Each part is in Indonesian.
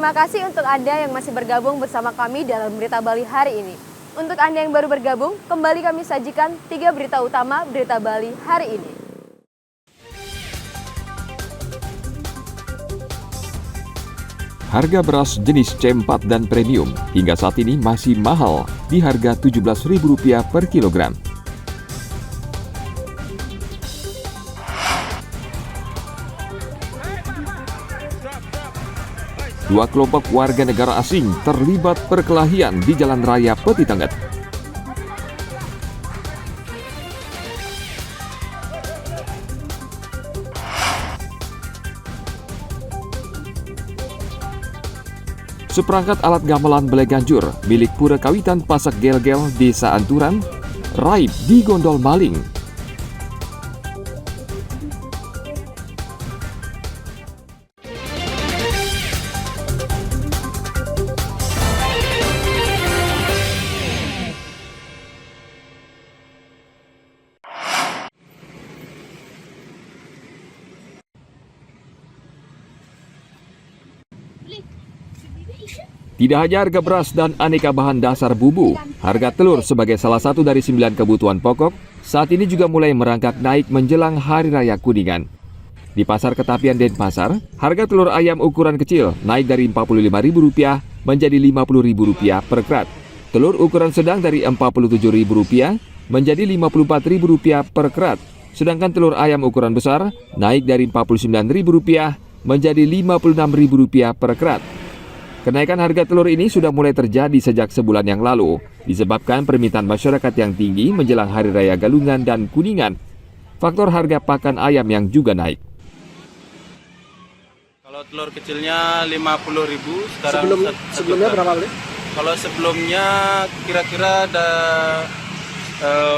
Terima kasih untuk Anda yang masih bergabung bersama kami dalam Berita Bali hari ini. Untuk Anda yang baru bergabung, kembali kami sajikan 3 berita utama Berita Bali hari ini. Harga beras jenis C4 dan premium hingga saat ini masih mahal di harga Rp17.000 per kilogram. Dua kelompok warga negara asing terlibat perkelahian di Jalan Raya Peti Tengget. Seperangkat alat gamelan Beleganjur milik Pura Kawitan Pasak Gel-Gel Desa Anturan raib digondol maling. Tidak hanya harga beras dan aneka bahan dasar bumbu, harga telur sebagai salah satu dari 9 kebutuhan pokok saat ini juga mulai merangkak naik menjelang Hari Raya Kuningan. Di Pasar Ketapian Denpasar, harga telur ayam ukuran kecil naik dari Rp45.000 menjadi Rp50.000 per krat. Telur ukuran sedang dari Rp47.000 menjadi Rp54.000 per krat. Sedangkan telur ayam ukuran besar naik dari Rp49.000 menjadi Rp56.000 per krat. Kenaikan harga telur ini sudah mulai terjadi sejak sebulan yang lalu, disebabkan permintaan masyarakat yang tinggi menjelang Hari Raya Galungan dan Kuningan. Faktor harga pakan ayam yang juga naik. Kalau telur kecilnya Rp50.000, sekarang sebelumnya berapa kali? Kalau sebelumnya kira-kira ada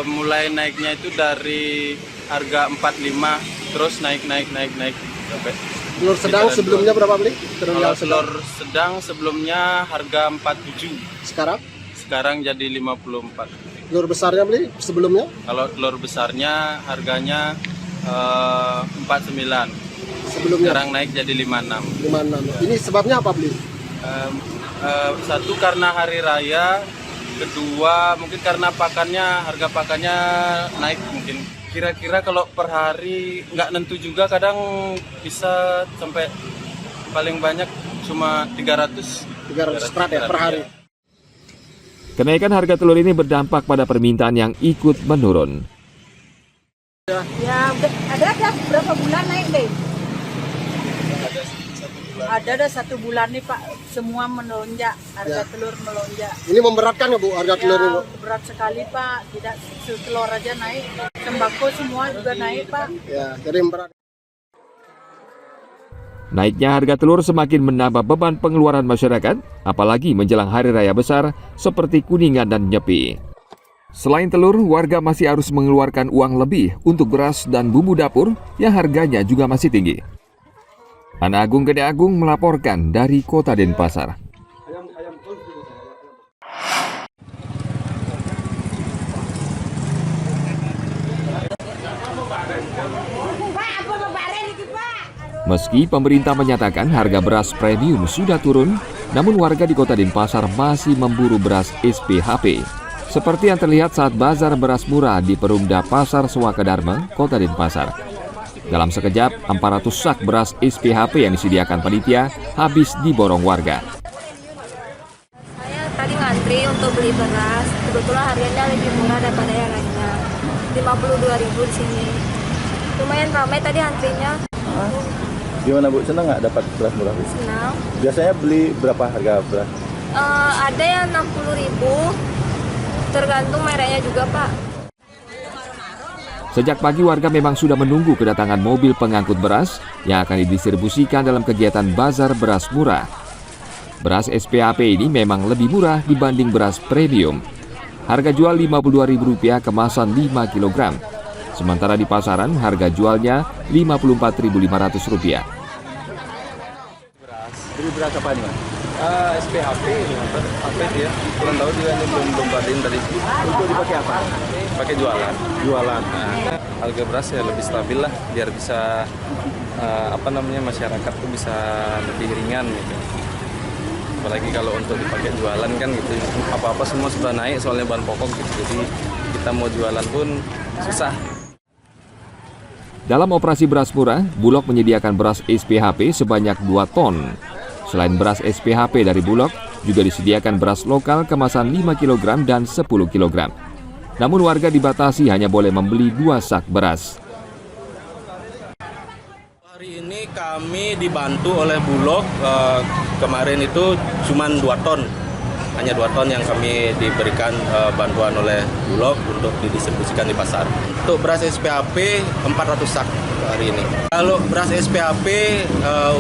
mulai naiknya itu dari harga Rp45, terus naik sampai. Telur sedang sebelumnya berapa beli? Kalau telur sedang sebelumnya harga Rp47. Sekarang jadi Rp54. Telur besarnya beli sebelumnya? Kalau telur besarnya harganya Rp49. Sebelumnya? Sekarang naik jadi Rp56. Ini sebabnya apa beli? Satu karena hari raya, kedua mungkin karena harga pakannya naik mungkin. Kira-kira kalau per hari nggak nentu juga, kadang bisa sampai paling banyak cuma 300 krat ya per hari. Kenaikan harga telur ini berdampak pada permintaan yang ikut menurun. Ya, ada berapa bulan naik deh? Ada 1 bulan nih Pak, semua melonjak, harga telur melonjak. Ini memberatkan ya Bu harga telur ini Bu? Berat sekali Pak, tidak telur aja naik, sembako semua juga naik Pak. Ya, jadi berat. Naiknya harga telur semakin menambah beban pengeluaran masyarakat, apalagi menjelang hari raya besar seperti Kuningan dan Nyepi. Selain telur, warga masih harus mengeluarkan uang lebih untuk beras dan bumbu dapur yang harganya juga masih tinggi. Ana Agung Gede Agung melaporkan dari Kota Denpasar. Meski pemerintah menyatakan harga beras premium sudah turun, namun warga di Kota Denpasar masih memburu beras SPHP. Seperti yang terlihat saat bazar beras murah di Perumda Pasar Sewaka Dharma, Kota Denpasar. Dalam sekejap, 400 sak beras SPHP yang disediakan panitia habis diborong warga. Saya tadi ngantri untuk beli beras, kebetulan harganya lebih murah daripada yang lainnya. Rp52.000 di sini. Lumayan ramai tadi antrinya. Gimana Bu, senang nggak dapat beras murah? Senang. Biasanya beli berapa harga beras? Ada yang Rp60.000, tergantung mereknya juga Pak. Sejak pagi warga memang sudah menunggu kedatangan mobil pengangkut beras yang akan didistribusikan dalam kegiatan bazar beras murah. Beras SPHP ini memang lebih murah dibanding beras premium. Harga jual Rp52.000 kemasan 5 kg. Sementara di pasaran harga jualnya Rp54.500. Beli beras apa nih Mas? SPHP dia kurang tahu dia ini belum batin tadi. Untuk dipakai apa? Pakai jualan. Nah, Harga beras ya lebih stabil lah, biar bisa masyarakat tuh bisa lebih ringan gitu. apalagi kalau untuk dipakai jualan kan gitu, apa-apa semua sudah naik soalnya bahan pokok gitu, jadi kita mau jualan pun susah. Dalam operasi beras murah, Bulog menyediakan beras SPHP sebanyak 2 ton. Selain beras SPHP dari Bulog, juga disediakan beras lokal kemasan 5 kg dan 10 kg. Namun warga dibatasi hanya boleh membeli 2 sak beras. Hari ini kami dibantu oleh Bulog, kemarin itu cuma 2 ton. Hanya 2 ton yang kami diberikan bantuan oleh Bulog untuk didistribusikan di pasar. Untuk beras SPHP 400 sak hari ini. Kalau beras SPHP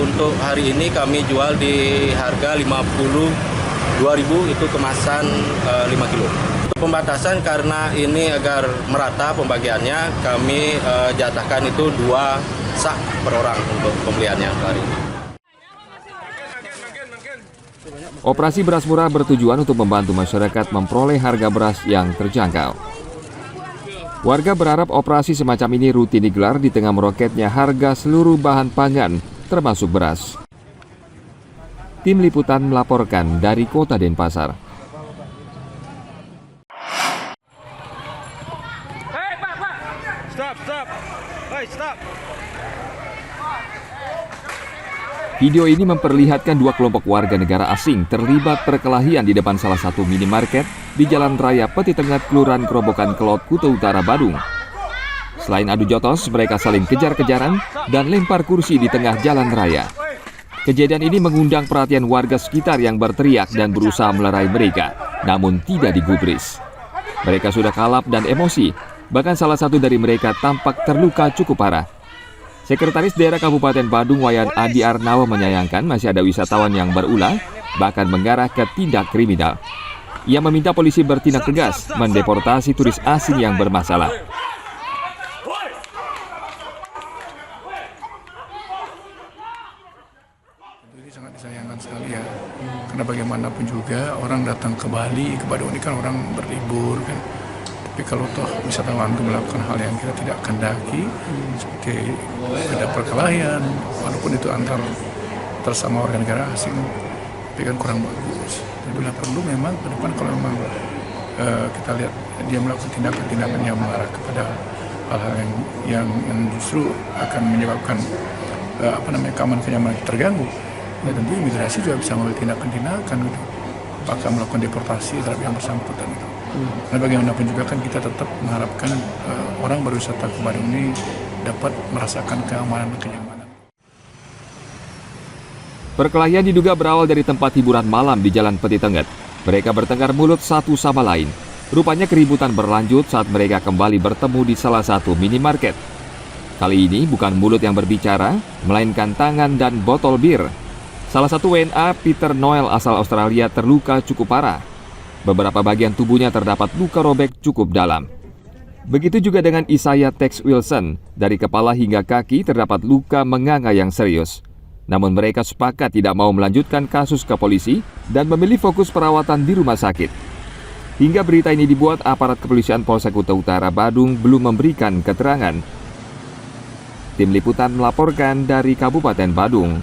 untuk hari ini kami jual di harga 52.000, itu kemasan 5 kilo. Pembatasan karena ini agar merata pembagiannya, kami jatahkan itu 2 sak per orang untuk pembeliannya hari ini. Operasi beras murah bertujuan untuk membantu masyarakat memperoleh harga beras yang terjangkau. Warga berharap operasi semacam ini rutin digelar di tengah meroketnya harga seluruh bahan pangan, termasuk beras. Tim Liputan melaporkan dari Kota Denpasar. Video ini memperlihatkan 2 kelompok warga negara asing terlibat perkelahian di depan salah satu minimarket di Jalan Raya Peti Tengah, Kelurahan Kerobokan Kelot, Kuta Utara, Badung. Selain adu jotos, mereka saling kejar-kejaran dan lempar kursi di tengah jalan raya. Kejadian ini mengundang perhatian warga sekitar yang berteriak dan berusaha melerai mereka, namun tidak digubris. Mereka sudah kalap dan emosi, bahkan salah satu dari mereka tampak terluka cukup parah. Sekretaris Daerah Kabupaten Badung, Wayan Adi Arnawa, menyayangkan masih ada wisatawan yang berulah, bahkan mengarah ke tindak kriminal. Ia meminta polisi bertindak tegas, mendeportasi turis asing yang bermasalah. Ini sangat disayangkan sekali ya, karena bagaimanapun juga orang datang ke Bali, ke Badung ini kan orang berlibur kan. Tapi kalau toh wisatawan itu melakukan hal yang kita tidak kehendaki, seperti ada perkelahian, walaupun itu antar sama warga negara asing, tapi kan kurang bagus. Jadi bila perlu memang ke depan kalau memang kita lihat dia melakukan tindakan-tindakan yang mengarah kepada hal-hal yang justru akan menyebabkan keamanan kenyamanan terganggu, ya tentu imigrasi juga bisa mengambil tindakan-tindakan gitu. Apakah melakukan deportasi terhadap yang bersangkutan itu. Nah, bagaimanapun juga kan kita tetap mengharapkan orang berwisata ke Badung ini dapat merasakan keamanan dan kenyamanan. Perkelahian diduga berawal dari tempat hiburan malam di Jalan Peti Tengah. Mereka bertengkar mulut satu sama lain. Rupanya keributan berlanjut saat mereka kembali bertemu di salah satu minimarket. Kali ini bukan mulut yang berbicara, melainkan tangan dan botol bir. Salah satu WNA, Peter Noel asal Australia, terluka cukup parah. Beberapa bagian tubuhnya terdapat luka robek cukup dalam. Begitu juga dengan Isaiah Tex Wilson, dari kepala hingga kaki terdapat luka menganga yang serius. Namun mereka sepakat tidak mau melanjutkan kasus ke polisi dan memilih fokus perawatan di rumah sakit. Hingga berita ini dibuat, aparat kepolisian Polsek Kuta Utara Badung belum memberikan keterangan. Tim Liputan melaporkan dari Kabupaten Badung.